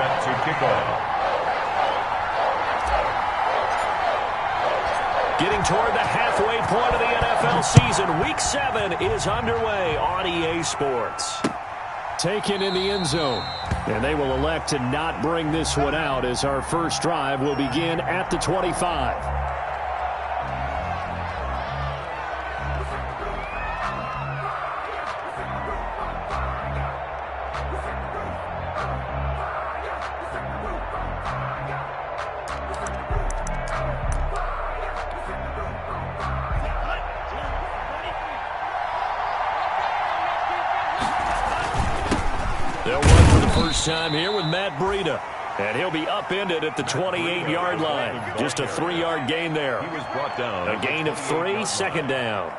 set to kick off. Getting toward the halfway point of the NFL season, Week 7 is underway on EA Sports. Taken in the end zone. And they will elect to not bring this one out as our first drive will begin at the 25. They'll run for the first time here with Matt Breida. And he'll be upended at the 28-yard line. Just a 3-yard gain there. He was brought down. A gain of 3, second down.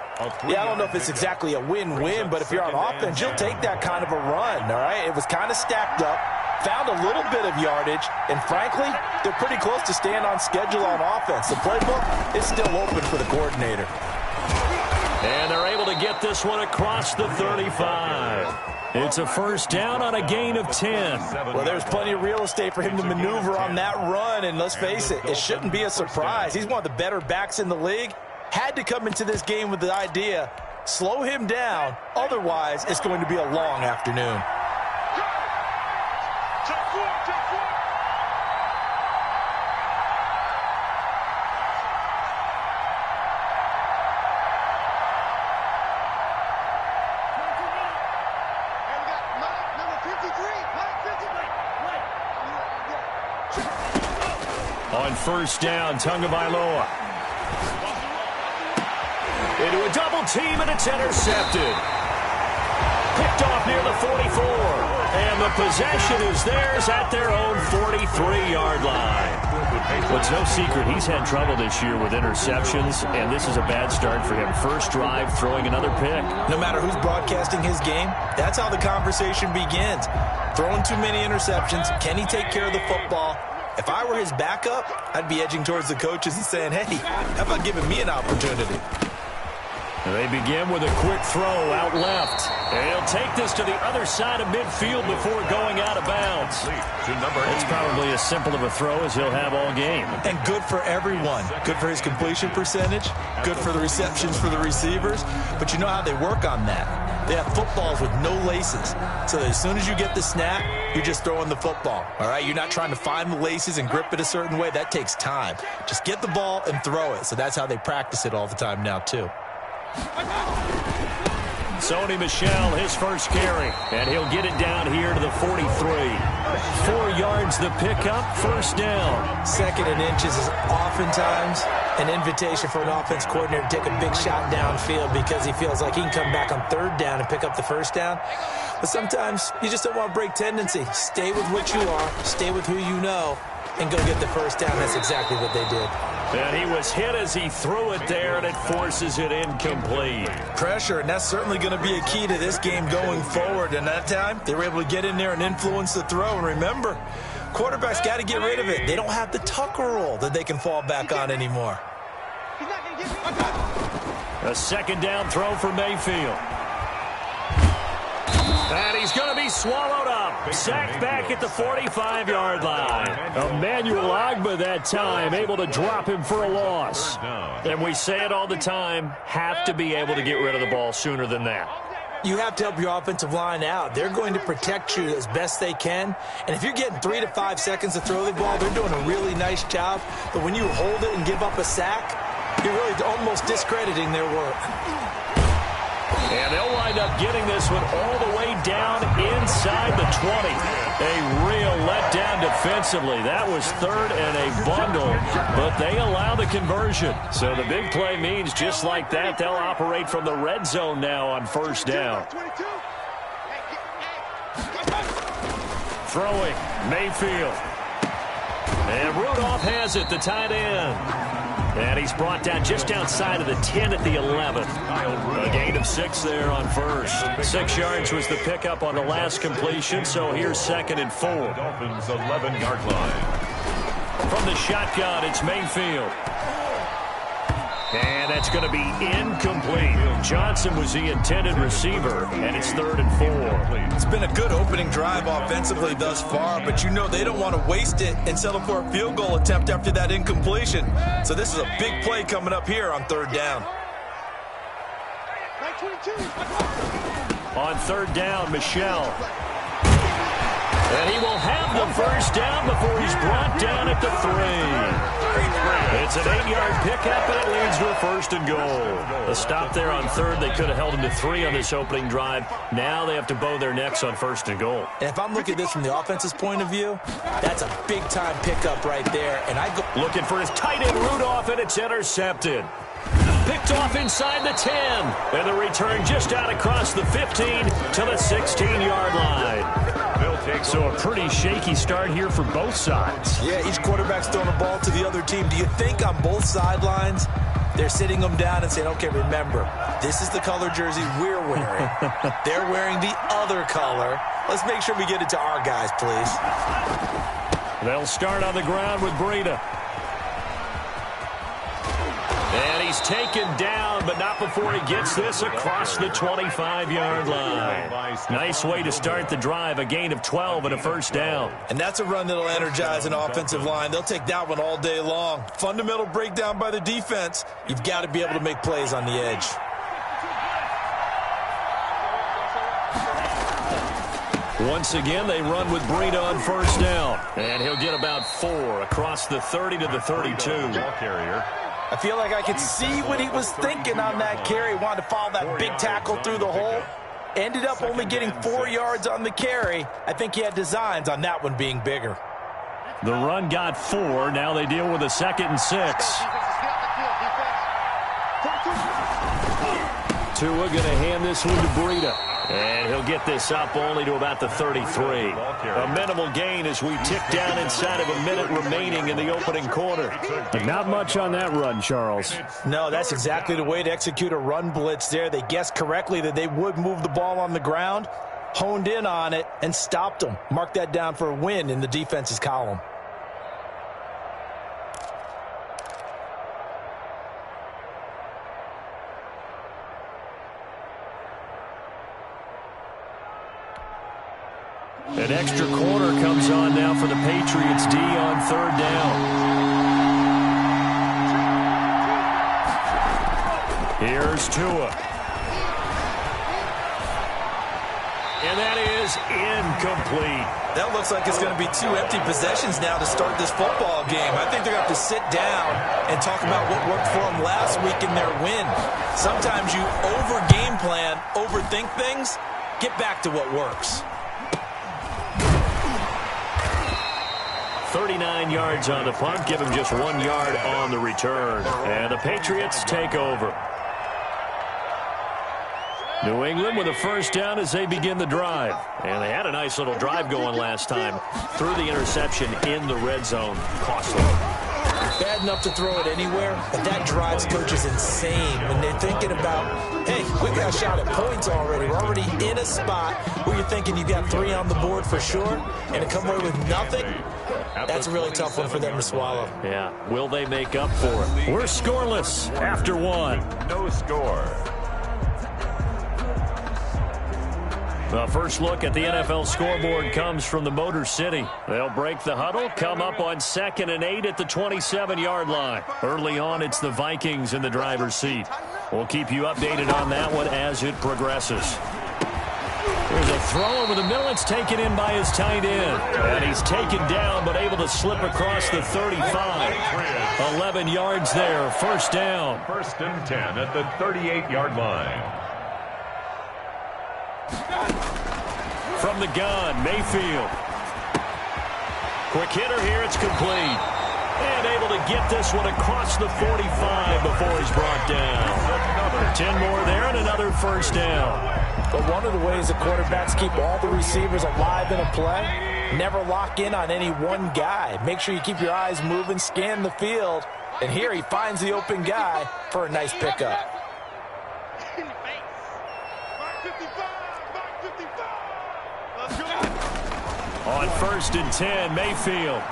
Yeah, I don't know if it's exactly a win-win, but if you're on offense, you'll take that kind of a run, all right? It was kind of stacked up, found a little bit of yardage, and frankly, they're pretty close to staying on schedule on offense. The playbook is still open for the coordinator. And they're able to get this one across the 35. It's a first down on a gain of 10. Well, there's plenty of real estate for him to maneuver on that run, and let's face it, it shouldn't be a surprise. He's one of the better backs in the league. Had to come into this game with the idea, slow him down, otherwise it's going to be a long afternoon. On first down, Tagovailoa. Into a double team, and it's intercepted. Picked off near the 44. And the possession is theirs at their own 43-yard line. Well, it's no secret he's had trouble this year with interceptions, and this is a bad start for him. First drive, throwing another pick. No matter who's broadcasting his game, that's how the conversation begins. Throwing too many interceptions. Can he take care of the football? If I were his backup, I'd be edging towards the coaches and saying, hey, how about giving me an opportunity? They begin with a quick throw out left. And he'll take this to the other side of midfield before going out of bounds. It's probably as simple of a throw as he'll have all game. And good for everyone. Good for his completion percentage. Good for the receptions for the receivers. But you know how they work on that. They have footballs with no laces. So that as soon as you get the snap, you're just throwing the football. All right? You're not trying to find the laces and grip it a certain way. That takes time. Just get the ball and throw it. So that's how they practice it all the time now, too. Sony Michel, his first carry, and he'll get it down here to the 43. 4 yards the pickup, first down. Second and inches is oftentimes an invitation for an offense coordinator to take a big shot downfield because he feels like he can come back on third down and pick up the first down. But sometimes you just don't want to break tendency. Stay with what you are, stay with who you know, and go get the first down. That's exactly what they did. And he was hit as he threw it there, and it forces it incomplete. Pressure, and that's certainly going to be a key to this game going forward. And that time, they were able to get in there and influence the throw. And remember, quarterbacks got to get rid of it. They don't have the Tucker rule that they can fall back on anymore. A second down throw for Mayfield. And he's going to be swallowed up. Sacked back at the 45-yard line. Emmanuel Ogbah that time able to drop him for a loss. And we say it all the time, have to be able to get rid of the ball sooner than that. You have to help your offensive line out. They're going to protect you as best they can. And if you're getting 3 to 5 seconds to throw the ball, they're doing a really nice job. But when you hold it and give up a sack, you're really almost discrediting their work. And they'll wind up getting this one all the way down inside the 20. A real letdown defensively. That was third and a bundle, but they allow the conversion. So the big play means just like that, they'll operate from the red zone now on first down. Throwing, Mayfield. And Rudolph has it, the tight end. And he's brought down just outside of the 10 at the 11. A gain of 6 there on first. 6 yards was the pickup on the last completion, so here's second and 4. Dolphins 11-yard line. From the shotgun, it's Mayfield. And that's going to be incomplete. Johnson was the intended receiver, and it's 3rd and 4. It's been a good opening drive offensively thus far, but you know they don't want to waste it and settle for a field goal attempt after that incompletion. So this is a big play coming up here on 3rd down. On 3rd down, Michel. And he will have the first down before he's brought down at the 3. It's an 8-yard pickup, and it leads to a 1st and goal. A stop there on 3rd. They could have held him to 3 on this opening drive. Now they have to bow their necks on 1st and goal. And if I'm looking at this from the offense's point of view, that's a big-time pickup right there. And I go looking for his tight end Rudolph, and it's intercepted. Picked off inside the 10. And the return just out across the 15 to the 16-yard line. So a pretty shaky start here for both sides. Yeah, each quarterback's throwing a ball to the other team. Do you think on both sidelines they're sitting them down and saying, okay, remember, this is the color jersey we're wearing. They're wearing the other color. Let's make sure we get it to our guys, please. They'll start on the ground with Breida. And he's taken down, but not before he gets this across the 25-yard line. Nice way to start the drive, a gain of 12 and a 1st down. And that's a run that'll energize an offensive line. They'll take that one all day long. Fundamental breakdown by the defense. You've got to be able to make plays on the edge. Once again, they run with Breida on 1st down. And he'll get about 4 across the 30 to the 32. I feel like I could see what he was thinking on that carry. Wanted to follow that big tackle through the hole. Ended up only getting 4 yards on the carry. I think he had designs on that one being bigger. The run got 4. Now they deal with a 2nd and 6. Tua going to hand this one to Breida. And he'll get this up only to about the 33. A minimal gain as we tick down inside of a minute remaining in the opening quarter. But not much on that run, Charles. No, that's exactly the way to execute a run blitz there. They guessed correctly that they would move the ball on the ground, honed in on it, and stopped them. Mark that down for a win in the defense's column. An extra quarter comes on now for the Patriots D on 3rd down. Here's Tua. And that is incomplete. That looks like it's going to be 2 empty possessions now to start this football game. I think they're going to have to sit down and talk about what worked for them last week in their win. Sometimes you over-game plan, overthink things, get back to what works. 39 yards on the punt, give him just 1 yard on the return. And the Patriots take over. New England with a 1st down as they begin the drive. And they had a nice little drive going last time. Threw the interception in the red zone. Costly. Bad enough to throw it anywhere, but that drives coaches insane when they're thinking about, hey, we got a shot at points already. We're already in a spot where you're thinking you got 3 on the board for sure, and to come away with nothing, that's a really tough one for them to swallow. Yeah. Will they make up for it? We're scoreless after 1. No score. The first look at the NFL scoreboard comes from the Motor City. They'll break the huddle, come up on 2nd and 8 at the 27-yard line. Early on, it's the Vikings in the driver's seat. We'll keep you updated on that one as it progresses. There's a throw over the middle. It's taken in by his tight end. And he's taken down, but able to slip across the 35. 11 yards there, 1st down. 1st and 10 at the 38-yard line. From the gun, Mayfield. Quick hitter here, it's complete. And able to get this one across the 45 before he's brought down. 10 more there and another 1st down. But one of the ways the quarterbacks keep all the receivers alive in a play, never lock in on any one guy. Make sure you keep your eyes moving, scan the field. And here he finds the open guy for a nice pickup. On 1st and 10, Mayfield.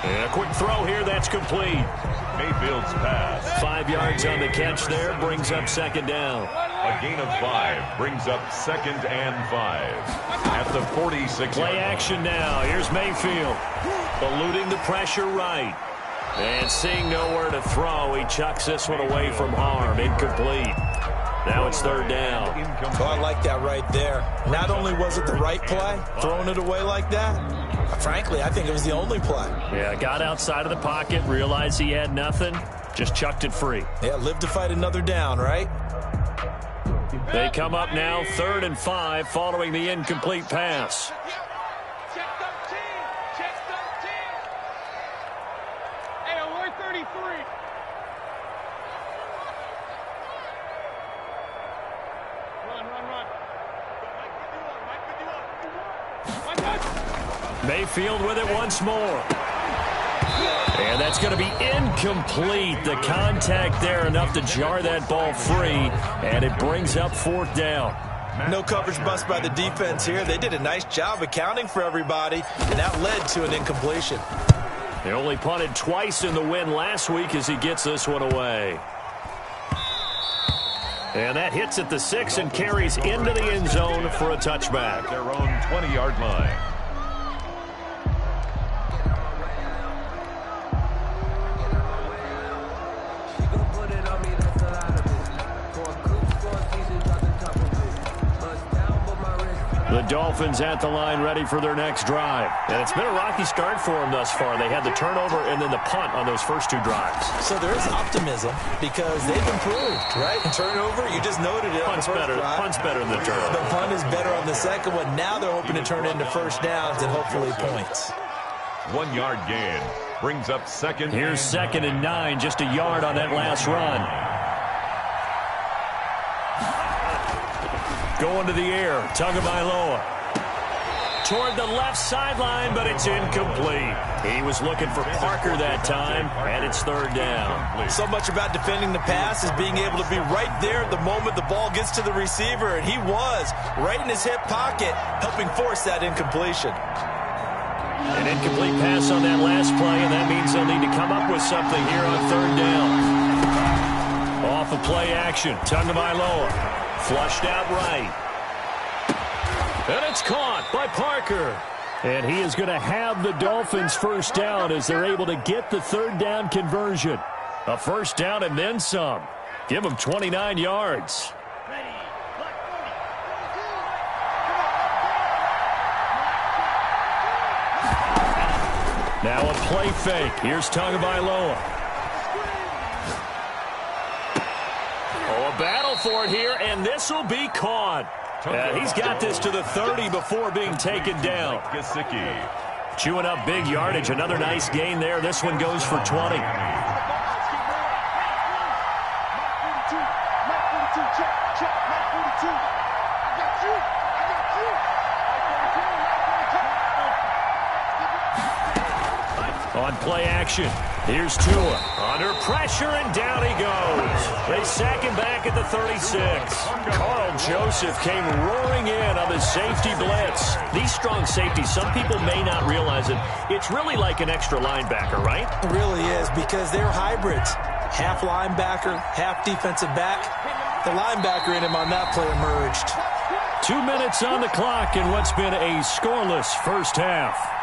And a quick throw here, that's complete. Mayfield's pass. 5 yards on the catch there, brings up second down. A gain of 5 brings up 2nd and 5 at the 46. Play action now. Here's Mayfield. Eluding the pressure right. And seeing nowhere to throw, he chucks this one away from harm. Incomplete. Now it's 3rd down. Oh, I like that right there. Not only was it the right play, throwing it away like that, frankly, I think it was the only play. Yeah, got outside of the pocket, realized he had nothing, just chucked it free. Yeah, live to fight another down, right? They come up now 3rd and 5 following the incomplete pass. Check 13. Check 13. Hey, alert 33. Run. Mayfield with it once more. And that's going to be incomplete. The contact there enough to jar that ball free, and it brings up 4th down. No coverage bust by the defense here. They did a nice job accounting for everybody, and that led to an incompletion. They only punted twice in the win last week as he gets this one away. And that hits at the 6 and carries into the end zone for a touchback. Their own 20-yard line. The Dolphins at the line ready for their next drive. And it's been a rocky start for them thus far. They had the turnover and then the punt on those first 2 drives. So there is optimism because they've improved, right? Turnover, you just noted it. Punt's better than the turnover. The punt is better on the second one. Now they're hoping to turn it into first downs and hopefully points. 1-yard gain brings up 2nd. Here's 2nd and 9, just a yard on that last run. Going to the air, Tagovailoa. Toward the left sideline, but it's incomplete. He was looking for Parker that time, and it's 3rd down. So much about defending the pass is being able to be right there at the moment the ball gets to the receiver, and he was right in his hip pocket, helping force that incompletion. An incomplete pass on that last play, and that means they'll need to come up with something here on 3rd down. Off of play action, Tagovailoa. Flushed out right. And it's caught by Parker. And he is going to have the Dolphins first down as they're able to get the 3rd down conversion. A first down and then some. Give them 29 yards. Now a play fake. Here's Tagovailoa. Oh, a battle for it here, and this will be caught. He's got this to the 30 before being taken down. Chewing up big yardage. Another nice gain there. This one goes for 20. On play action, here's Tua. Under pressure, and down he goes. They sack him back at the 36. Carl Joseph came roaring in on the safety blitz. These strong safeties, some people may not realize it. It's really like an extra linebacker, right? It really is because they're hybrids. Half linebacker, half defensive back. The linebacker in him on that play emerged. 2 minutes on the clock in what's been a scoreless first half.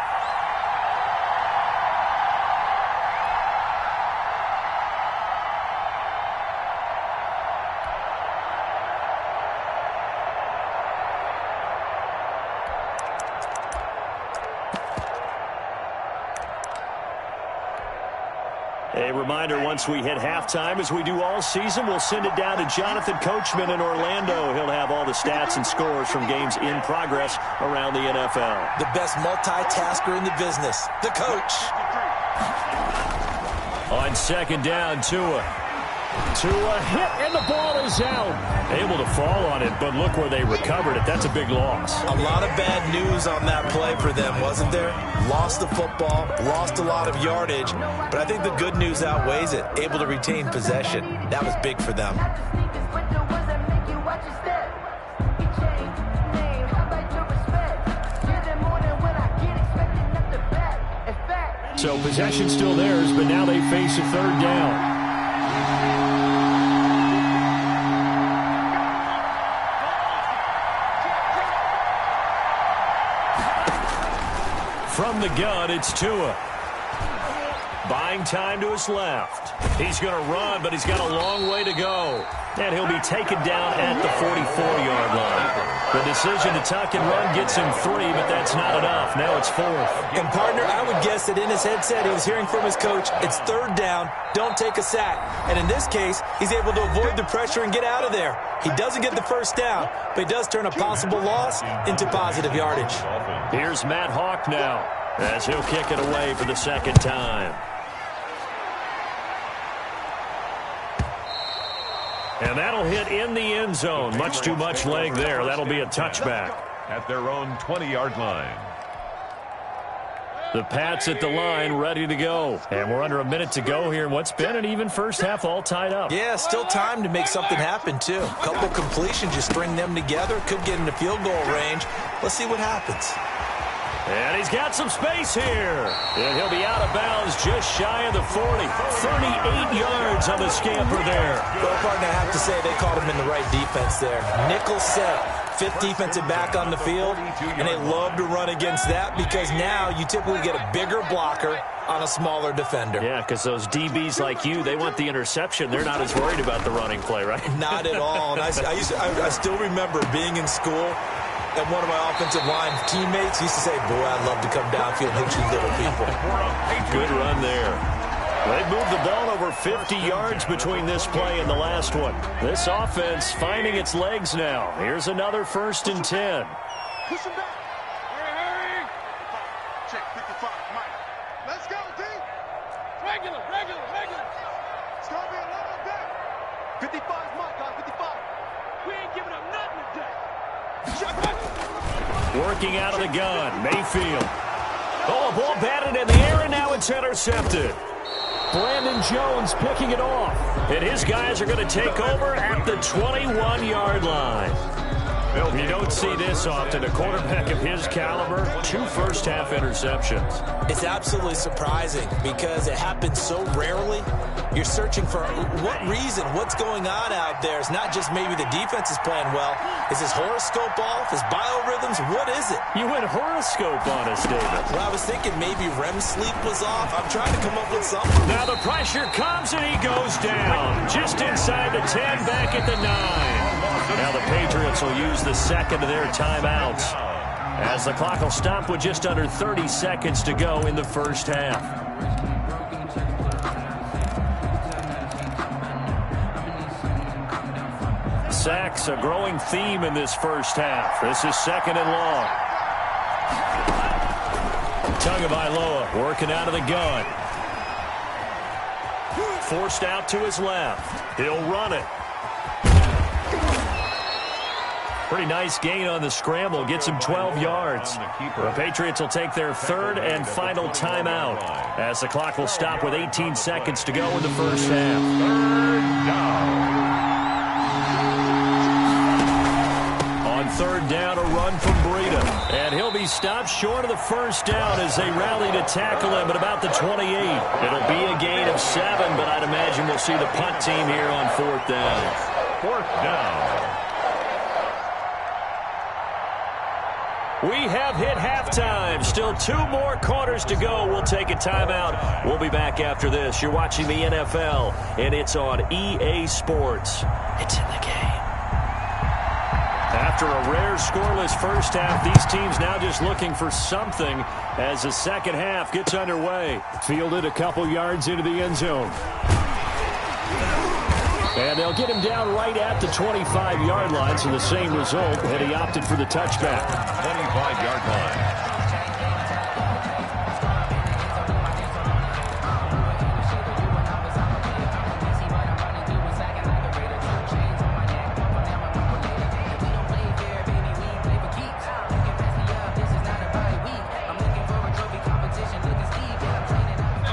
A reminder, once we hit halftime, as we do all season, we'll send it down to Jonathan Coachman in Orlando. He'll have all the stats and scores from games in progress around the NFL. The best multitasker in the business, the coach. On second down, Tua hit, and the ball is out. Able to fall on it, but look where they recovered it. That's a big loss. A lot of bad news on that play for them, wasn't there? Lost the football, lost a lot of yardage, but I think the good news outweighs it. Able to retain possession. That was big for them. So possession still theirs, but now they face a third down. From the gun, it's Tua. Buying time to his left. He's going to run, but he's got a long way to go. And he'll be taken down at the 44-yard line. The decision to tuck and run gets him 3, but that's not enough. Now it's 4th. And, partner, I would guess that in his headset he was hearing from his coach, it's third down, don't take a sack. And in this case, he's able to avoid the pressure and get out of there. He doesn't get the first down, but he does turn a possible loss into positive yardage. Here's Matt Hawk now, as he'll kick it away for the second time. And that'll hit in the end zone. Much too much leg there. That'll be a touchback. At their own 20-yard line. The Pats at the line, ready to go. And we're under a minute to go here in what's been an even first half, all tied up. Yeah, still time to make something happen, too. A couple completions, you string them together, could get into field goal range. Let's see what happens. And he's got some space here. And he'll be out of bounds just shy of the 40. 38 yards on the scamper there. Well, partner, I have to say they caught him in the right defense there. Nickel set, 5th defensive back on the field, and they love to run against that because now you typically get a bigger blocker on a smaller defender. Yeah, because those DBs like you, they want the interception. They're not as worried about the running play, right? Not at all. And I still remember being in school, and one of my offensive line teammates used to say, boy, I'd love to come downfield and hit you little people. Good run there. They moved the ball over 50 yards between this play and the last one. This offense finding its legs now. Here's another 1st and 10. Push him back. Hurry. Check 55, Mike. Let's go, D. Regular. It's going to be a lot of that. 55 is Mike, guys, 55. We ain't giving up nothing today. Working out of the gun, Mayfield. Oh, a ball batted in the air, and now it's intercepted. Brandon Jones picking it off. And his guys are going to take over at the 21-yard line. You don't see this often. A quarterback of his caliber, 2 first-half interceptions. It's absolutely surprising because it happens so rarely. You're searching for what reason, what's going on out there. It's not just maybe the defense is playing well. Is his horoscope off? His biorhythms? What is it? You went horoscope on us, David. Well, I was thinking maybe REM sleep was off. I'm trying to come up with something. Now the pressure comes and he goes down. Just inside the 10, back at the 9. Now the Patriots will use the second of their timeouts as the clock will stop with just under 30 seconds to go in the first half. Sacks, a growing theme in this first half. This is 2nd and long. Tagovailoa working out of the gun. Forced out to his left. He'll run it. Pretty nice gain on the scramble. Gets him 12 yards. The Patriots will take their 3rd and final timeout as the clock will stop with 18 seconds to go in the first half. 3rd down. On 3rd down, a run from Breida. And he'll be stopped short of the first down as they rally to tackle him at about the 28. It'll be a gain of 7, but I'd imagine we'll see the punt team here on 4th down. 4th down. We have hit halftime. Still 2 more quarters to go. We'll take a timeout. We'll be back after this. You're watching the NFL, and it's on EA Sports. It's in the game. After a rare scoreless first half, these teams now just looking for something as the second half gets underway. Fielded a couple yards into the end zone. And they'll get him down right at the 25-yard line, so the same result, and he opted for the touchback. 25-yard line.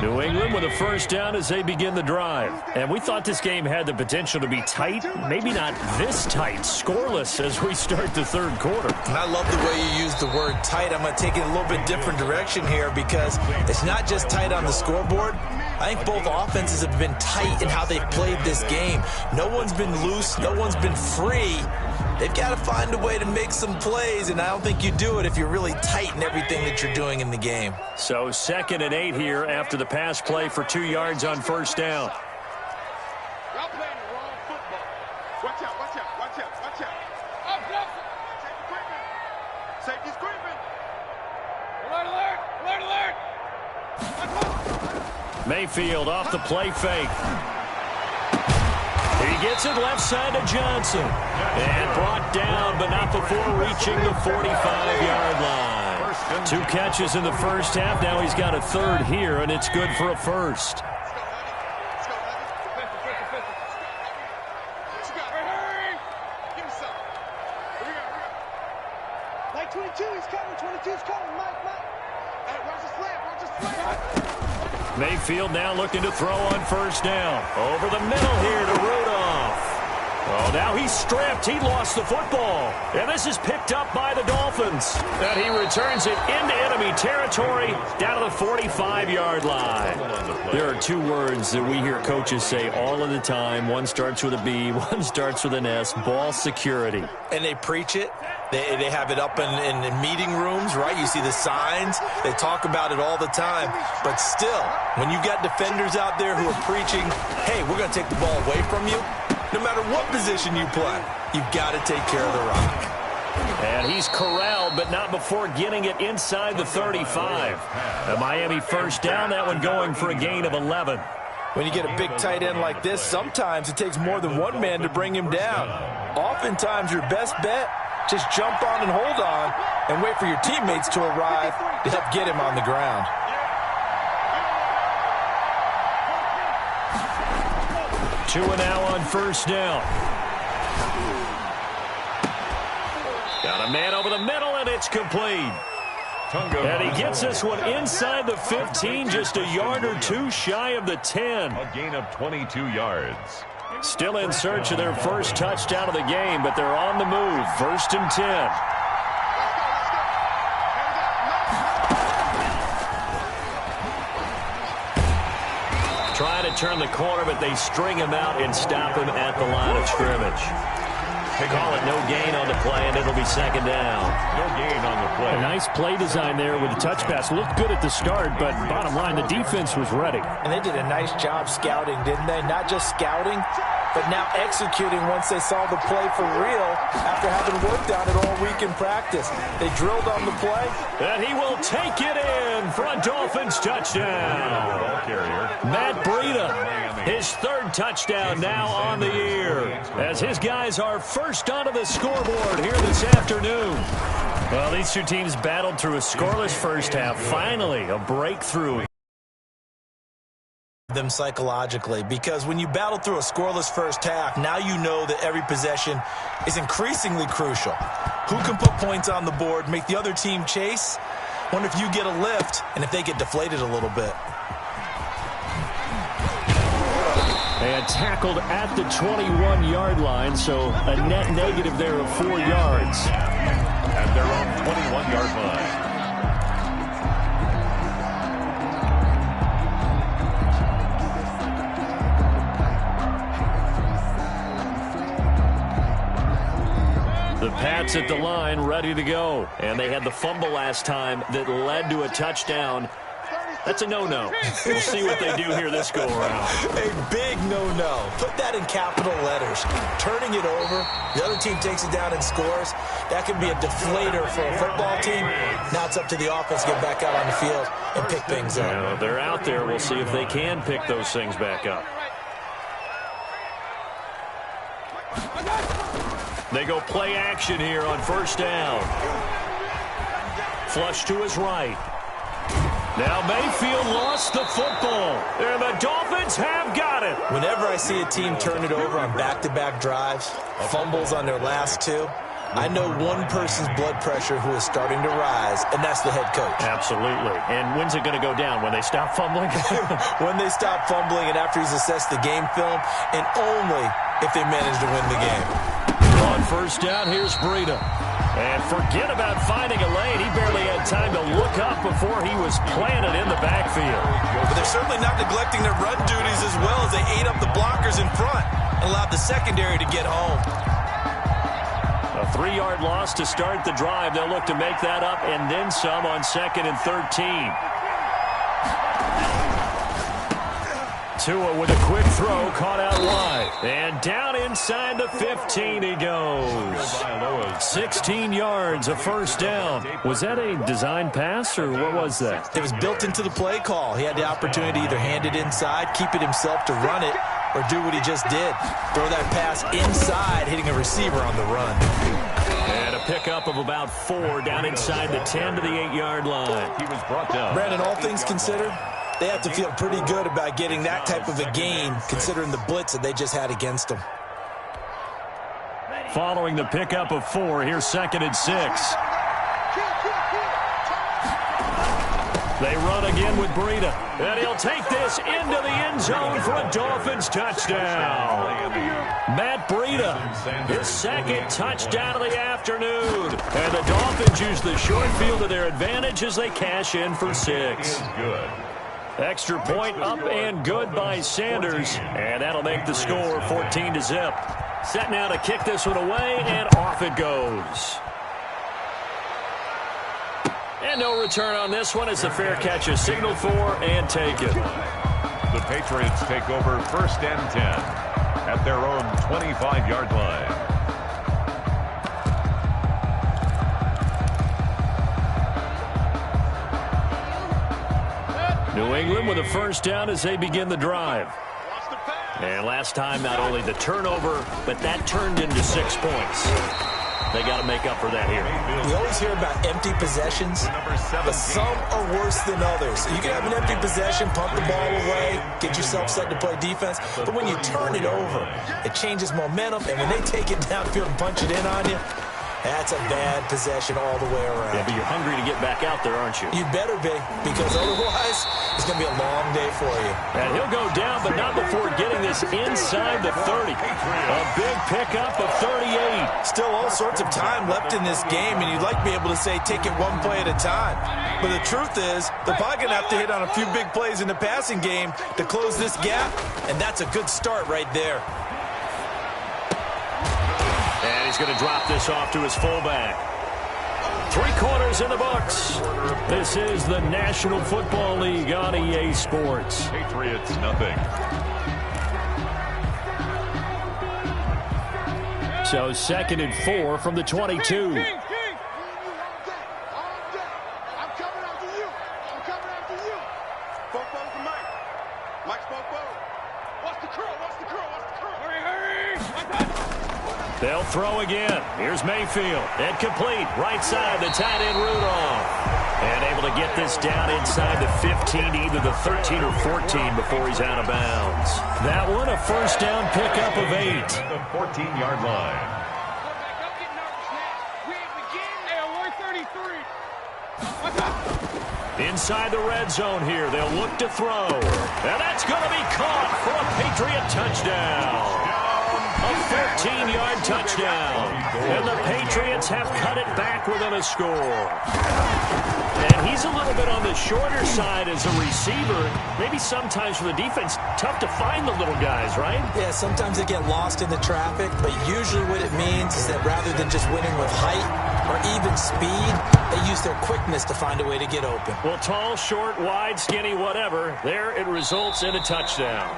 New England with a first down as they begin the drive. And we thought this game had the potential to be tight, maybe not this tight, scoreless as we start the third quarter. And I love the way you use the word tight. I'm going to take it a little bit different direction here because it's not just tight on the scoreboard. I think both offenses have been tight in how they've played this game. No one's been loose. No one's been free. They've got to find a way to make some plays, and I don't think you do it if you're really tight in everything that you're doing in the game. So 2nd and 8 here after the pass play for 2 yards on first down. Y'all playing the wrong football. Watch out, watch out, watch out, watch out. Safety creeping. Safety's creeping. Alert, alert, alert, alert. Mayfield off the play fake. He gets it left side to Johnson. And brought down, but not before reaching the 45-yard line. 2 catches in the first half. Now he's got a third here, and it's good for a first. Let's go, Hurry. What you got? Hurry. Give me some. Here we go. Mike 22, he's coming. 22's coming. Mike. Hey, watch the slant. Watch the slant. Mayfield now looking to throw on first down. Over the middle here to Rudolph. Oh, now he's stripped. He lost the football. And this is picked up by the Dolphins. And he returns it into enemy territory down to the 45-yard line. There are 2 words that we hear coaches say all of the time. One starts with a B, one starts with an S. Ball security. And they preach it. They have it up in meeting rooms, right? You see the signs. They talk about it all the time. But still, when you've got defenders out there who are preaching, hey, we're going to take the ball away from you, no matter what position you play, you've got to take care of the rock. And he's corralled, but not before getting it inside the 35. A Miami first down, that one going for a gain of 11. When you get a big tight end like this, sometimes it takes more than one man to bring him down. Oftentimes, your best bet, just jump on and hold on and wait for your teammates to arrive to help get him on the ground. Two and now on first down. Got a man over the middle, and it's complete. And he gets this one inside the 15, just a yard or 2 shy of the 10. A gain of 22 yards. Still in search of their first touchdown of the game, but they're on the move. 1st and 10. Trying to turn the corner, but they string him out and stop him at the line of scrimmage. They call it no gain on the play, and it'll be 2nd down. No gain on the play. A nice play design there with the touch pass. Looked good at the start, but bottom line, the defense was ready. And they did a nice job scouting, didn't they? Not just scouting, but now executing once they saw the play for real after having worked on it all week in practice. They drilled on the play. And he will take it in for a Dolphins touchdown. Ball carrier. Matt Breida, his 3rd touchdown now on the year, as his guys are first onto the scoreboard here this afternoon. Well, these 2 teams battled through a scoreless first half. Finally, a breakthrough. Them psychologically, because when you battle through a scoreless first half, now you know that every possession is increasingly crucial. Who can put points on the board, make the other team chase? Wonder if you get a lift and if they get deflated a little bit. And tackled at the 21-yard line, so a net negative there of 4 yards. At their own 21-yard line. The Pats at the line, ready to go. And they had the fumble last time that led to a touchdown. That's a no-no. We'll see what they do here this go-around. A big no-no. Put that in capital letters. Turning it over, the other team takes it down and scores. That can be a deflator for a football team. Now it's up to the offense to get back out on the field and pick things up. Yeah, they're out there. We'll see if they can pick those things back up. They go play action here on first down. Flush to his right. Now Mayfield lost the football, and the Dolphins have got it. Whenever I see a team turn it over on back-to-back drives, fumbles on their last 2, I know one person's blood pressure who is starting to rise, and that's the head coach. Absolutely. And when's it going to go down? When they stop fumbling? When they stop fumbling and after he's assessed the game film, and only if they manage to win the game. On first down, here's Breida. And forget about finding a lane. He barely had time to look up before he was planted in the backfield. But they're certainly not neglecting their run duties as well as they ate up the blockers in front and allowed the secondary to get home. A 3-yard loss to start the drive. They'll look to make that up and then some on 2nd and 13. Tua with a quick throw, caught out wide. And down inside the 15 he goes. 16 yards, a first down. Was that a design pass, or what was that? It was built into the play call. He had the opportunity to either hand it inside, keep it himself to run it, or do what he just did. Throw that pass inside, hitting a receiver on the run. And a pickup of about 4 down inside the 10 to the 8-yard line. He was brought down. Brandon, all things considered, they have to feel pretty good about getting that type of a gain, considering the blitz that they just had against them. Following the pickup of 4, here's 2nd and 6. They run again with Breida. And he'll take this into the end zone for a Dolphins touchdown. Matt Breida, his 2nd touchdown of the afternoon. And the Dolphins use the short field to their advantage as they cash in for 6. Good. Extra point up and good by Sanders. And that'll make the score 14-zip. Set now to kick this one away, and off it goes. And no return on this one as the fair catch is signaled for and taken. The Patriots take over 1st and 10 at their own 25-yard line. New England with a first down as they begin the drive. And last time, not only the turnover, but that turned into 6 points. They got to make up for that here. We always hear about empty possessions, but some are worse than others. You can have an empty possession, pump the ball away, get yourself set to play defense, but when you turn it over, it changes momentum, and when they take it downfield and punch it in on you, that's a bad possession all the way around. Yeah, but you're hungry to get back out there, aren't you? You better be, because otherwise it's going to be a long day for you. And he'll go down, but not before getting this inside the 30. A big pickup of 38. Still all sorts of time left in this game, and you'd like to be able to say take it one play at a time. But the truth is, they're probably going to have to hit on a few big plays in the passing game to close this gap, and that's a good start right there. And he's going to drop this off to his fullback. 3 quarters in the books. This is the National Football League on EA Sports. Patriots nothing. So 2nd and 4 from the 22. I'm coming after you. I'm coming after you. Football to Mike. Mike's football. What's the curl? What's the curl? What's the curl? Hurry, hurry. They'll throw again. Here's Mayfield. And complete. Right side, the tight end Rudolph. And able to get this down inside the 15, either the 13 or 14 before he's out of bounds. That one, a first down pickup of 8. At the 14-yard line. Don't get nervous now. We begin at 133. What's up? Inside the red zone here. They'll look to throw. And that's going to be caught for a Patriot touchdown. A 14-yard touchdown. And the Patriots have cut it back within a score. And he's a little bit on the shorter side as a receiver. Maybe sometimes for the defense, tough to find the little guys, right? Yeah, sometimes they get lost in the traffic, but usually what it means is that rather than just winning with height or even speed, they use their quickness to find a way to get open. Well, tall, short, wide, skinny, whatever, there it results in a touchdown.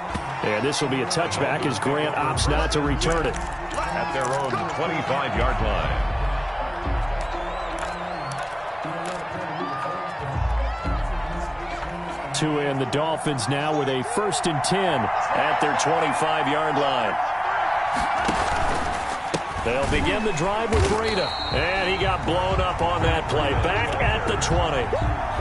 And this will be a touchback as Grant opts not to return it. At their own 25-yard line. Tua and the Dolphins now with a 1st and 10 at their 25-yard line. They'll begin the drive with Breida. And he got blown up on that play. Back at the 20.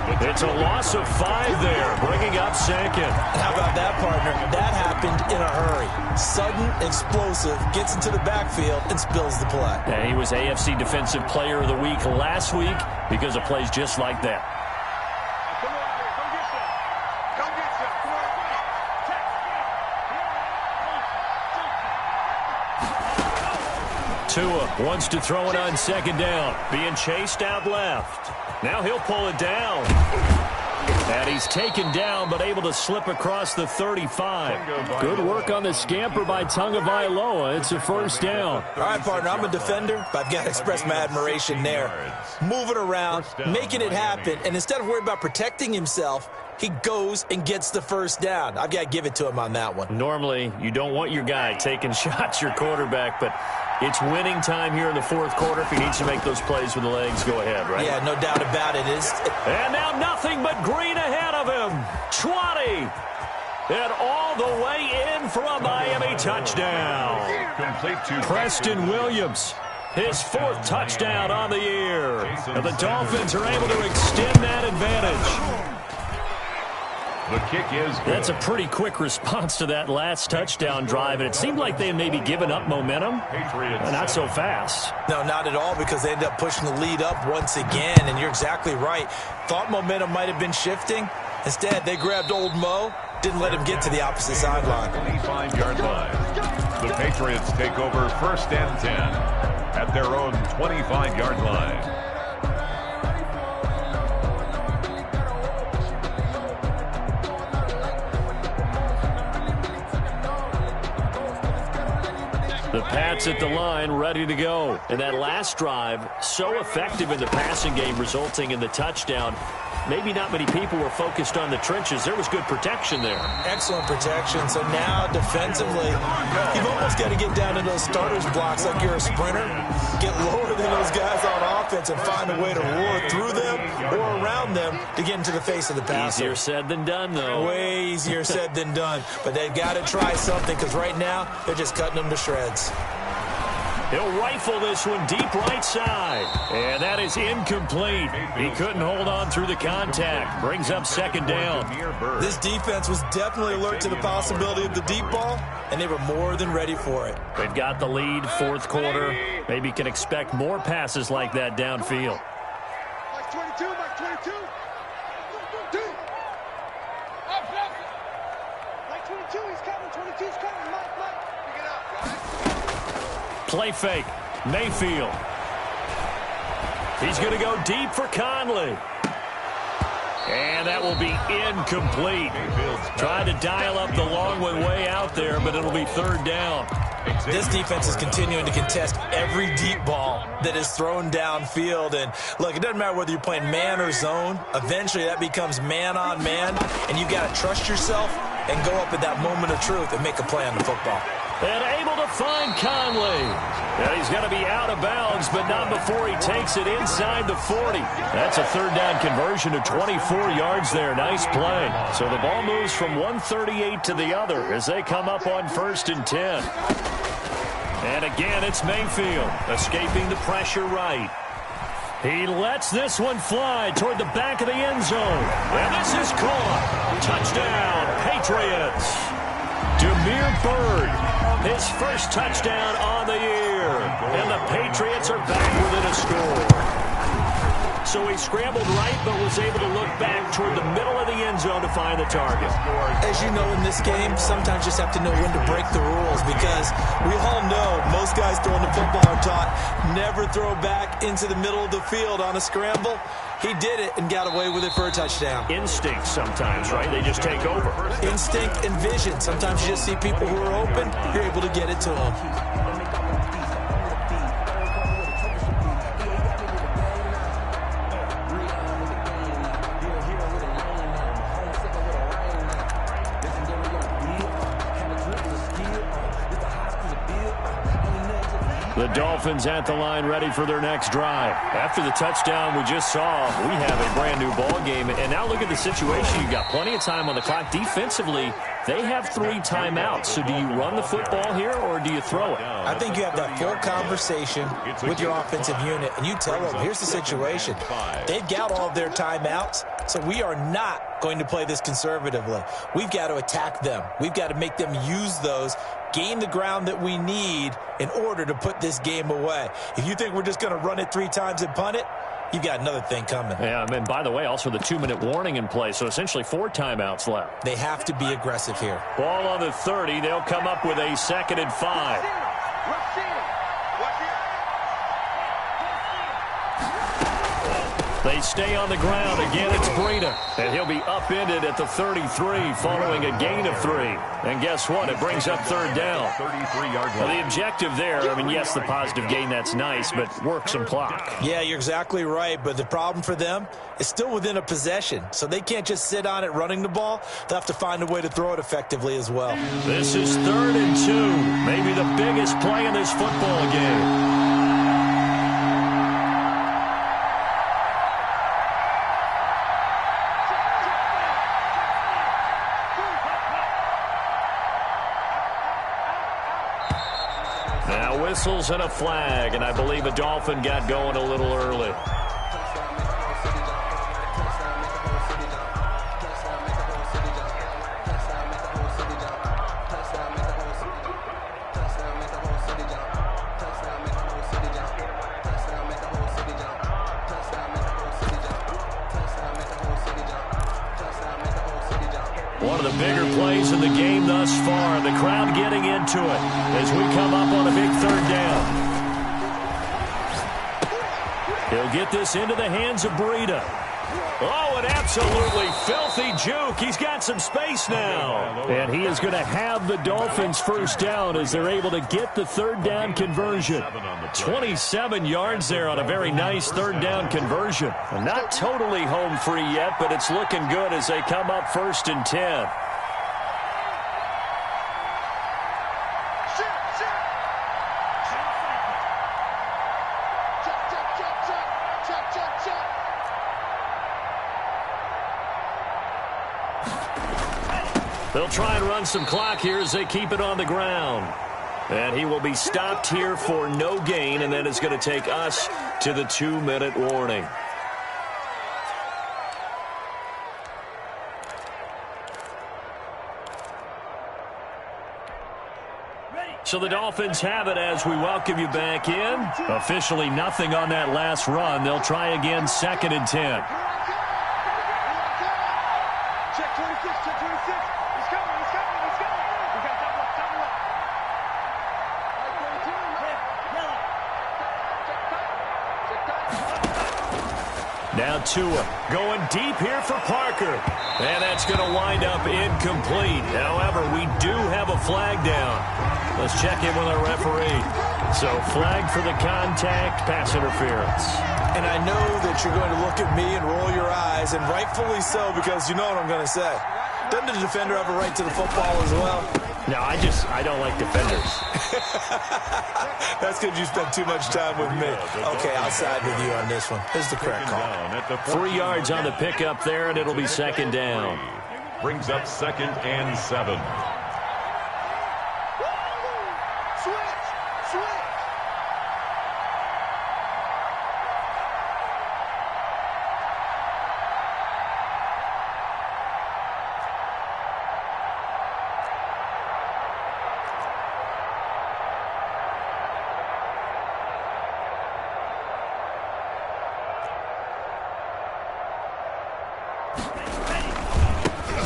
It's a loss of 5 there, bringing up second. How about that, partner? That happened in a hurry. Sudden, explosive, gets into the backfield, and spills the play. And he was AFC Defensive Player of the Week last week because of plays just like that. Come on, come get some. Come get some. Come on. Tua wants to throw it on second down. Being chased out left. Now he'll pull it down. And he's taken down, but able to slip across the 35. Good work on the scamper by Tagovailoa. It's a first down. All right, partner, I'm a defender, but I've got to express my admiration there. Moving around, making it happen, and instead of worrying about protecting himself, he goes and gets the first down. I've got to give it to him on that one. Normally, you don't want your guy taking shots, your quarterback, but it's winning time here in the fourth quarter. If he needs to make those plays with the legs, go ahead, right? Yeah, no doubt about it. And now nothing but green ahead of him. 20. And all the way in for a Miami touchdown. Complete to Preston Williams, his 4th touchdown on the year. And the Dolphins are able to extend that advantage. The kick is good. That's a pretty quick response to that last touchdown drive, and it seemed like they had maybe given up momentum. Not so fast. No, not at all, because they ended up pushing the lead up once again, and you're exactly right. Thought momentum might have been shifting. Instead, they grabbed old Mo, didn't let him get to the opposite sideline. 25-yard line. The Patriots take over 1st and 10 at their own 25-yard line. The Pats at the line, ready to go. And that last drive, so effective in the passing game, resulting in the touchdown. Maybe not many people were focused on the trenches. There was good protection there. Excellent protection. So now, defensively, you've almost got to get down to those starters blocks like you're a sprinter. Get lower than those guys on offense and find a way to roar through them or around them to get into the face of the passer. Easier said than done, though. Way easier said than done. But they've got to try something, because right now, they're just cutting them to shreds. He'll rifle this one deep right side. And that is incomplete. He couldn't hold on through the contact. Brings up second down. This defense was definitely alert to the possibility of the deep ball, and they were more than ready for it. They've got the lead, fourth quarter. Maybe can expect more passes like that downfield. Mike 22, Mike 22. Dude. Mike 22, he's coming. 22's coming. Mike. Pick it up, guys. Play fake. Mayfield. He's going to go deep for Conley. And that will be incomplete. Trying to dial up the long one way out there, but it'll be third down. This defense is continuing to contest every deep ball that is thrown downfield. And, look, it doesn't matter whether you're playing man or zone. Eventually that becomes man on man, and you've got to trust yourself and go up at that moment of truth and make a play on the football. And able to find Conley. And he's going to be out of bounds, but not before he takes it inside the 40. That's a third down conversion of 24 yards there. Nice play. So the ball moves from 138 to the other as they come up on 1st and 10. And again, it's Mayfield escaping the pressure right. He lets this one fly toward the back of the end zone. And this is caught. Touchdown, Patriots. Damiere Byrd, his first touchdown on the year. And the Patriots are back within a score. So he scrambled right, but was able to look back toward the middle of the end zone to find the target. As you know, in this game, sometimes you just have to know when to break the rules, because we all know most guys throwing the football are taught never throw back into the middle of the field on a scramble. He did it and got away with it for a touchdown. Instinct sometimes, right? They just take over. Instinct and vision. Sometimes you just see people who are open, you're able to get it to them. The Dolphins at the line ready for their next drive. After the touchdown we just saw, we have a brand new ball game. And now look at the situation. You've got plenty of time on the clock. Defensively, they have 3 timeouts. So do you run the football here or do you throw it? I think you have that full conversation with your offensive unit, and you tell them, here's the situation. They've got all of their timeouts. So we are not going to play this conservatively. We've got to attack them. We've got to make them use those, gain the ground that we need in order to put this game away. If you think we're just going to run it 3 times and punt it, you've got another thing coming. Yeah, and by the way, also the 2-minute warning in play, so essentially 4 timeouts left. They have to be aggressive here. Ball on the 30. They'll come up with a 2nd and 5. They stay on the ground. Again, it's Breida. And he'll be upended at the 33 following a gain of 3. And guess what? It brings up 3rd down. 33-yard line. Well, the objective there, I mean, yes, the positive gain, that's nice, but work some clock. Yeah, you're exactly right. But the problem for them is still within a possession. So they can't just sit on it running the ball. They'll have to find a way to throw it effectively as well. This is 3rd and 2. Maybe the biggest play in this football game. Whistles and a flag, and I believe a Dolphin got going a little early. One of the bigger plays in the game thus far. The crowd getting into it as we come up on a big 3rd down. He'll get this into the hands of Breida. Oh, an absolutely filthy juke. He's got some space now. And he is going to have the Dolphins' 1st down as they're able to get the 3rd down conversion. 27 yards there on a very nice 3rd down conversion. Not totally home free yet, but it's looking good as they come up 1st and 10. They'll try and run some clock here as they keep it on the ground. And he will be stopped here for no gain, and then it's going to take us to the 2-minute warning. So the Dolphins have it as we welcome you back in. Officially nothing on that last run. They'll try again 2nd and 10. Check 26, check 26. He's coming, he's coming, he's coming. We got double up, double up. Now Tua going deep here for Parker. And that's going to wind up incomplete. However, we do have a flag down. Let's check in with our referee. So flag for the contact, pass interference. And I know that you're going to look at me and roll your eyes, and rightfully so, because you know what I'm going to say. Doesn't the defender have a right to the football as well? No, I don't like defenders. That's because you spent too much time with me. Okay, I'll side with you on this one. This is the correct call. 3 yards on the pickup there, and it'll be 2nd down. Brings up 2nd and 7.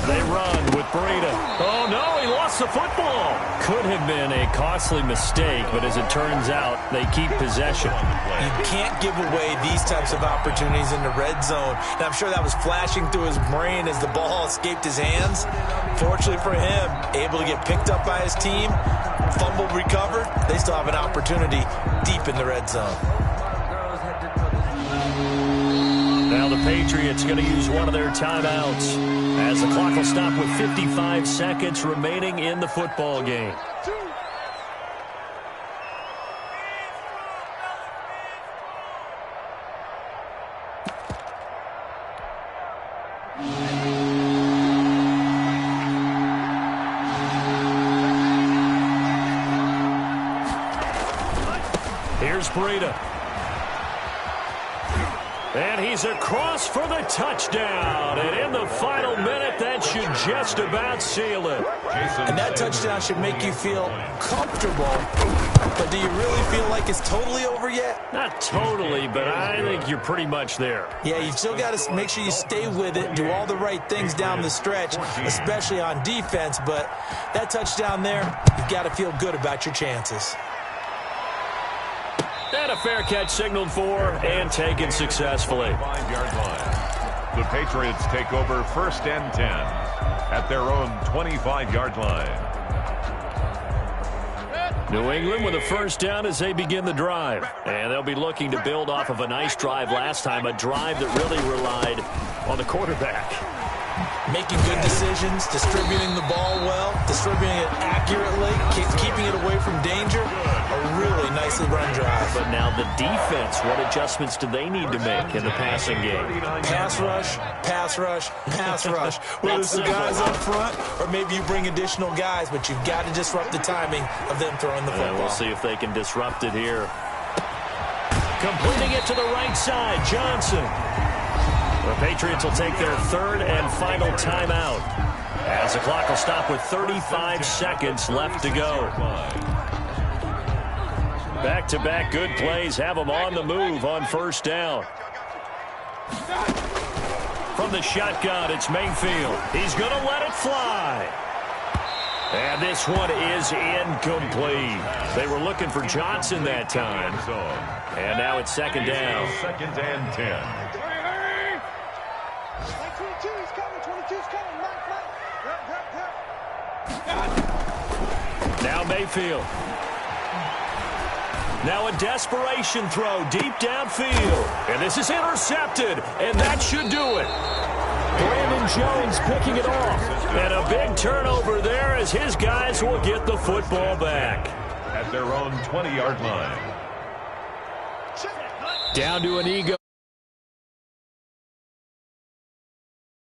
They run with Breida. Oh, no, he lost the football. Could have been a costly mistake, but as it turns out, they keep possession. You can't give away these types of opportunities in the red zone. And I'm sure that was flashing through his brain as the ball escaped his hands. Fortunately for him, able to get picked up by his team, fumble recovered. They still have an opportunity deep in the red zone. Now the Patriots going to use one of their timeouts as the clock will stop with 55 seconds remaining in the football game. Here's Breida. And he's across for the touchdown. And in the final minute, that should just about seal it. And that touchdown should make you feel comfortable. But do you really feel like it's totally over yet? Not totally, but I think you're pretty much there. Yeah, you've still got to make sure you stay with it, do all the right things down the stretch, especially on defense. But that touchdown there, you've got to feel good about your chances. And a fair catch signaled for and taken successfully. 5-yard line. The Patriots take over 1st and 10 at their own 25-yard line. New England with a first down as they begin the drive. And they'll be looking to build off of a nice drive last time, a drive that really relied on the quarterback. Making good decisions, distributing the ball well, distributing it accurately, keeping it away from danger. A really nicely run drive. But now the defense, what adjustments do they need to make in the passing game? Pass rush, pass rush, pass rush. Whether it's the guys up front or maybe you bring additional guys, but you've got to disrupt the timing of them throwing the football. We'll see if they can disrupt it here. Completing it to the right side, Johnson. The Patriots will take their 3rd and final timeout as the clock will stop with 35 seconds left to go. Back-to-back good plays have them on the move on first down. From the shotgun, it's Mayfield. He's going to let it fly. And this one is incomplete. They were looking for Johnson that time. And now it's 2nd down. 2nd and 10. 22's coming. 22's coming. Mike. Now Mayfield. Now a desperation throw deep downfield. And this is intercepted. And that should do it. Brandon Jones picking it off. And a big turnover there as his guys will get the football back. At their own 20-yard line. Down to an ego.